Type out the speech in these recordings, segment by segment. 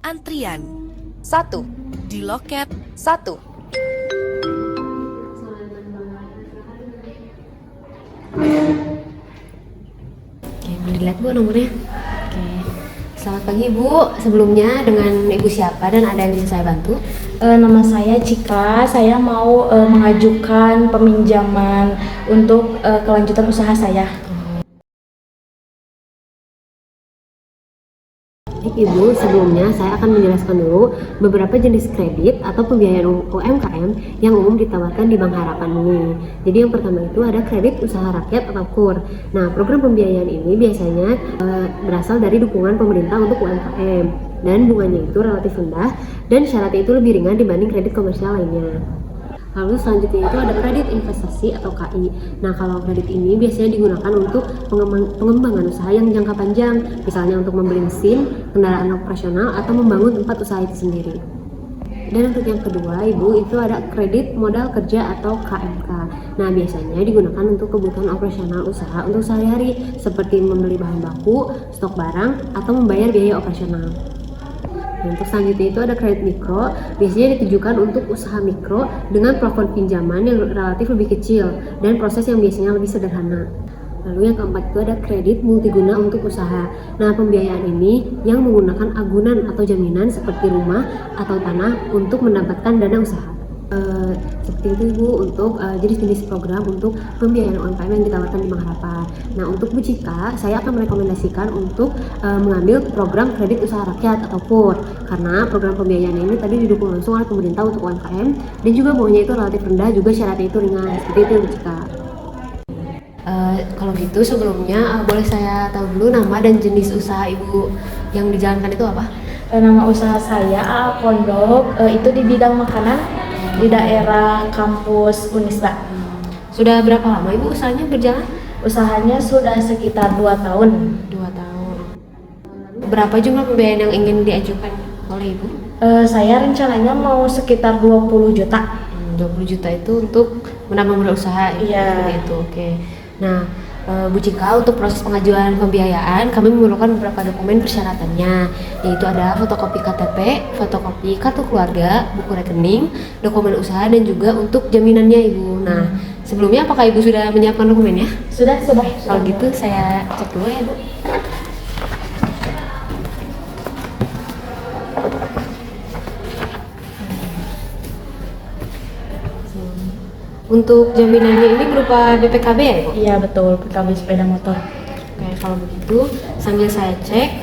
Antrian 1, di loket 1. Oke, boleh dilihat Bu nomornya. Oke. Selamat pagi Bu. Sebelumnya dengan Ibu siapa dan ada yang bisa saya bantu? Nama saya Cika, saya mau mengajukan peminjaman untuk kelanjutan usaha saya. Baik Ibu, sebelumnya saya akan menjelaskan dulu beberapa jenis kredit atau pembiayaan UMKM yang umum ditawarkan di Bank Harapan ini. Jadi yang pertama itu ada kredit usaha rakyat atau KUR. Nah, program pembiayaan ini biasanya berasal dari dukungan pemerintah untuk UMKM dan bunganya itu relatif rendah dan syaratnya itu lebih ringan dibanding kredit komersial lainnya. Lalu selanjutnya itu ada kredit investasi atau KI. Nah, kalau kredit ini biasanya digunakan untuk pengembangan usaha yang jangka panjang, misalnya untuk membeli mesin, kendaraan operasional, atau membangun tempat usaha itu sendiri. Dan untuk yang kedua, Ibu, itu ada kredit modal kerja atau KMK. Nah, biasanya digunakan untuk kebutuhan operasional usaha untuk sehari-hari, seperti membeli bahan baku, stok barang, atau membayar biaya operasional. Untuk selanjutnya itu ada kredit mikro, biasanya ditujukan untuk usaha mikro dengan plafon pinjaman yang relatif lebih kecil dan proses yang biasanya lebih sederhana. Lalu yang keempat itu ada kredit multiguna untuk usaha. Nah, pembiayaan ini yang menggunakan agunan atau jaminan seperti rumah atau tanah untuk mendapatkan dana usaha. Seperti itu Ibu untuk jenis-jenis program untuk pembiayaan UMKM yang ditawarkan di Bank Harapan. Nah, untuk Bu Cika, saya akan merekomendasikan untuk mengambil program kredit usaha rakyat atau KUR karena program pembiayaan ini tadi didukung langsung oleh pemerintah untuk UMKM dan juga bunganya itu relatif rendah, juga syaratnya itu ringan. Seperti itu Bu Cika. Kalau gitu sebelumnya boleh saya tahu dulu nama dan jenis usaha Ibu yang dijalankan itu apa? Nama usaha saya AA Pondok, itu di bidang makanan di daerah kampus Unisba. Sudah berapa lama Ibu usahanya berjalan? Usahanya sudah sekitar 2 tahun. 2 tahun. Berapa jumlah pembiayaan yang ingin diajukan oleh Ibu? Saya rencananya mau sekitar 20 juta. 20 juta itu untuk menambah modal usaha. Iya. Seperti itu. Oke. Nah, Bu Cika, untuk proses pengajuan pembiayaan kami memerlukan beberapa dokumen persyaratannya, yaitu ada fotokopi KTP, fotokopi kartu keluarga, buku rekening, dokumen usaha, dan juga untuk jaminannya Ibu. Nah, sebelumnya apakah Ibu sudah menyiapkan dokumennya? Sudah. Kalau gitu saya cek dulu ya Bu. Untuk jaminannya ini berupa BPKB ya Ibu? Iya betul, PKB sepeda motor. Oke, kalau begitu sambil saya cek,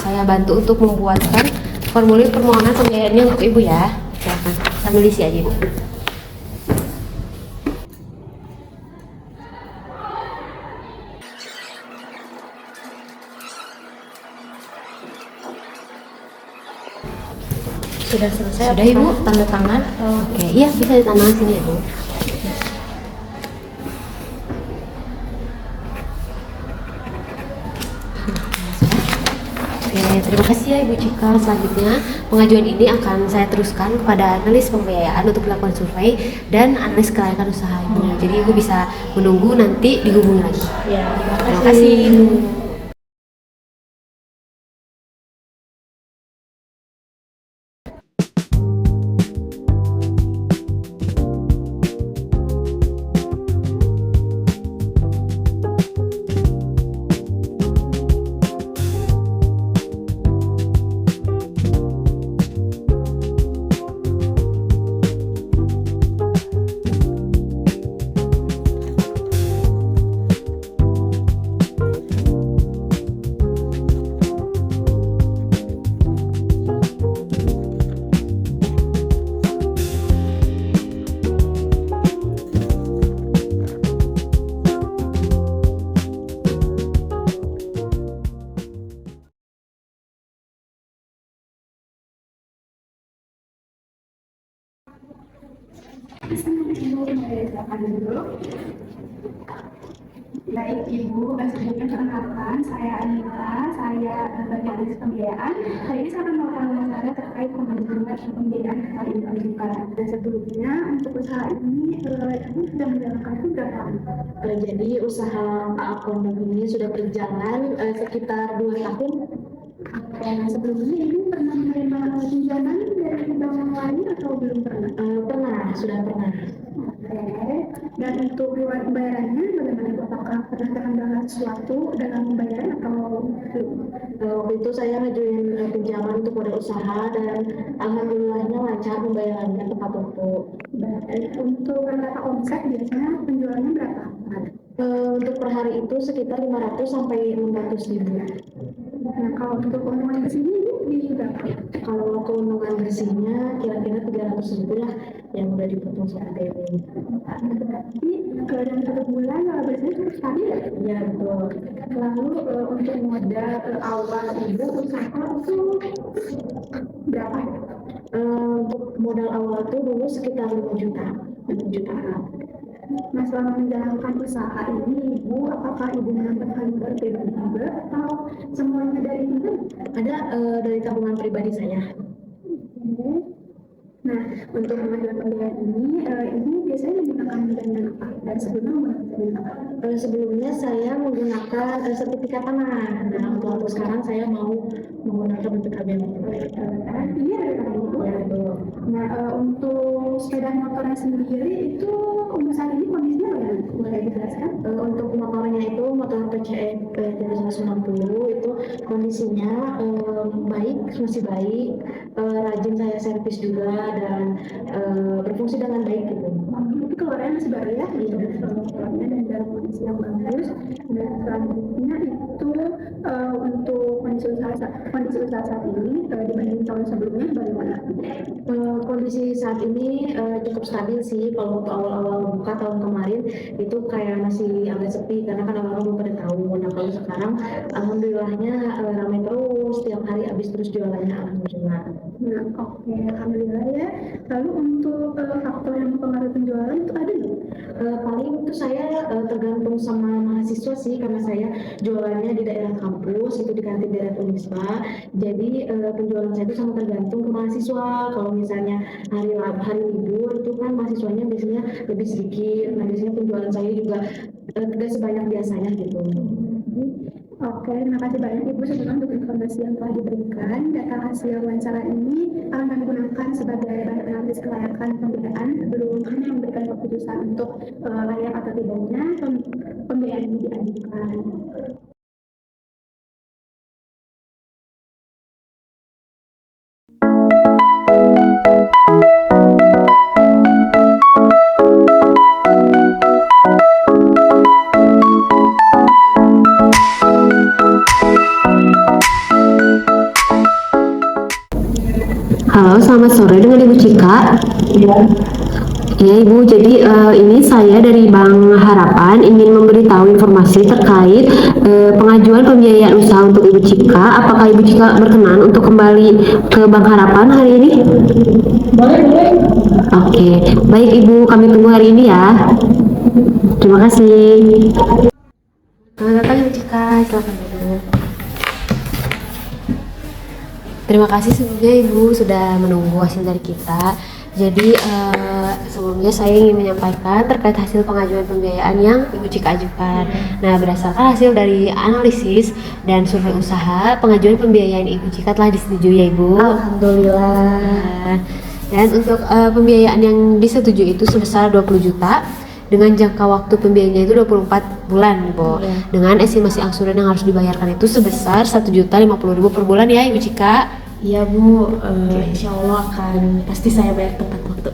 saya bantu untuk membuatkan formulir permohonan pembiayaannya untuk Ibu ya. Silakan, sambil isi aja Ibu. Sudah selesai. Sudah, Ibu? Tanda tangan. Oke, iya bisa ditandatangan sini ya Bu. Oke, terima kasih ya Ibu Cika. Selanjutnya pengajuan ini akan saya teruskan kepada analis pembiayaan untuk melakukan survei dan analis kelayakan usaha Ibu. Jadi Ibu bisa menunggu nanti dihubungi lagi. Ya, Terima kasih Ibu. Baik Ibu, sebelumnya perkenalkan saya Anita, saya bagian analis pembiayaan. Hari ini saya akan melakukan wawancara terkait pembentukan pembiayaan yang kali diajukan. Dan sebelumnya untuk usaha ini, Ibu sudah menjalankan itu berapa lama? Jadi usaha AA Pondok ini sudah berjalan sekitar 2 tahun. Dan sebelumnya Ibu pernah pernah menerima pinjaman dari bank lain atau belum pernah? Sudah pernah. Oke. Dan untuk riwayat pembayarannya bagaimana Bu? Apakah pernah terkendala sesuatu dalam pembayaran atau belum? Waktu itu saya ngajuin pinjaman untuk modal usaha dan alhamdulillahnya lancar pembayarannya tepat waktu. Baik, untuk rata omset biasanya penjualannya berapa? Untuk per hari itu sekitar 500 sampai 600 ribu. Nah, kalau untuk keuntungan di sini di berapa? Kalau keuntungan bersihnya kira-kira 300 ribu lah yang udah dipotong sama ini. Berarti dalam satu bulan biasanya cukup stabil ya? Iya betul. Lalu untuk modal awal ibu usaha itu berapa? Untuk modal awal tuh dulu sekitar 5 juta. Nah, selama menjalankan usaha ini, Ibu, apakah Ibu menambahkan modal pribadi juga atau semuanya dari Ibu? Ada dari tabungan pribadi saya. Nah, untuk pengajuan pembiayaan ini, Ibu biasanya menggunakan dana apa? Dan sebelumnya menggunakan dana apa? Sebelumnya saya menggunakan sertifikat tanah. Nah, untuk sekarang saya mau menggunakan bentuk KBM. Ini ada Ibu. Ya, betul. Nah, untuk sepeda motornya sendiri itu untuk saat ini kondisinya bagaimana? Boleh dijelaskan? Untuk motornya itu motor PCX 390 itu kondisinya baik, masih baik, rajin saya servis juga dan berfungsi dengan baik gitu. Itu keluarnya masih baru ya? Iya. Keluarnya dan dalam kondisi yang bagus. Dan selanjutnya itu untuk kondisi usaha saat ini dibanding tahun sebelumnya bagaimana? Kondisi saat ini cukup stabil sih. Kalau untuk awal-awal buka tahun kemarin itu kayak masih agak sepi karena kan orang-orang belum pada tahu. Nah kalau sekarang alhamdulillahnya ramai terus, tiap hari habis terus jualannya alhamdulillah. Nah, oke, alhamdulillah ya. Lalu untuk faktor yang mempengaruhi penjualan itu ada nggak? Paling itu saya tergantung sama mahasiswa sih karena saya jualannya di daerah kampus itu di kantin daerah Unisba. Jadi penjualan saya itu sangat tergantung ke mahasiswa. Kalau misalnya hari libur itu kan mahasiswanya biasanya lebih sedikit. Nah biasanya penjualan saya juga tidak sebanyak biasanya gitu. Oke, terima kasih banyak Ibu sebelumnya untuk informasi yang telah diberikan. Data hasil wawancara ini akan kami gunakan sebagai bahan analisis kelayakan pembiayaan sebelum kami memberikan keputusan untuk layak atau tidaknya pembiayaan ini diajukan. Halo, selamat sore dengan Ibu Cika. Ya Ibu, jadi ini saya dari Bank Harapan ingin memberitahu informasi terkait pengajuan pembiayaan usaha untuk Ibu Cika. Apakah Ibu Cika berkenan untuk kembali ke Bank Harapan hari ini? Boleh. Oke, baik Ibu, kami tunggu hari ini ya. Terima kasih. Selamat datang Ibu Cika, silakan duduk. Terima kasih sebelumnya Ibu sudah menunggu hasil dari kita. Jadi sebelumnya saya ingin menyampaikan terkait hasil pengajuan pembiayaan yang Ibu Cika ajukan. Nah, berdasarkan hasil dari analisis dan survei usaha, pengajuan pembiayaan Ibu Cika telah disetujui ya Ibu. Alhamdulillah. Dan untuk pembiayaan yang disetujui itu sebesar 20 juta dengan jangka waktu pembiayaannya itu 24 bulan Ibu. Dengan estimasi angsuran yang harus dibayarkan itu sebesar 1.050.000 per bulan ya Ibu Cika. Iya Bu, insya Allah akan pasti saya bayar tepat waktu.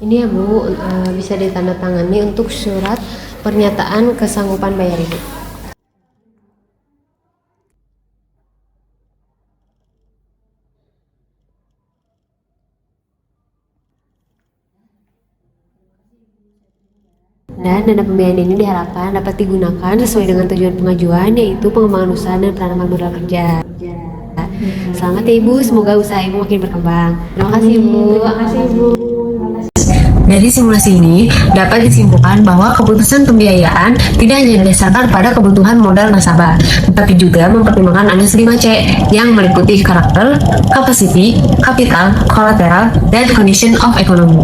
Ini ya Bu, bisa ditandatangani untuk surat pernyataan kesanggupan bayar Ibu. Dan dana pembiayaan ini diharapkan dapat digunakan sesuai dengan tujuan pengajuan, yaitu pengembangan usaha dan penanaman modal kerja. Selamat ya Ibu, semoga usaha Ibu makin berkembang. Terima kasih Ibu. Terima kasih Ibu. Dari simulasi ini dapat disimpulkan bahwa keputusan pembiayaan tidak hanya didasarkan pada kebutuhan modal nasabah, tetapi juga mempertimbangkan ada 5C yang meliputi karakter, capacity, capital, collateral, dan condition of economy.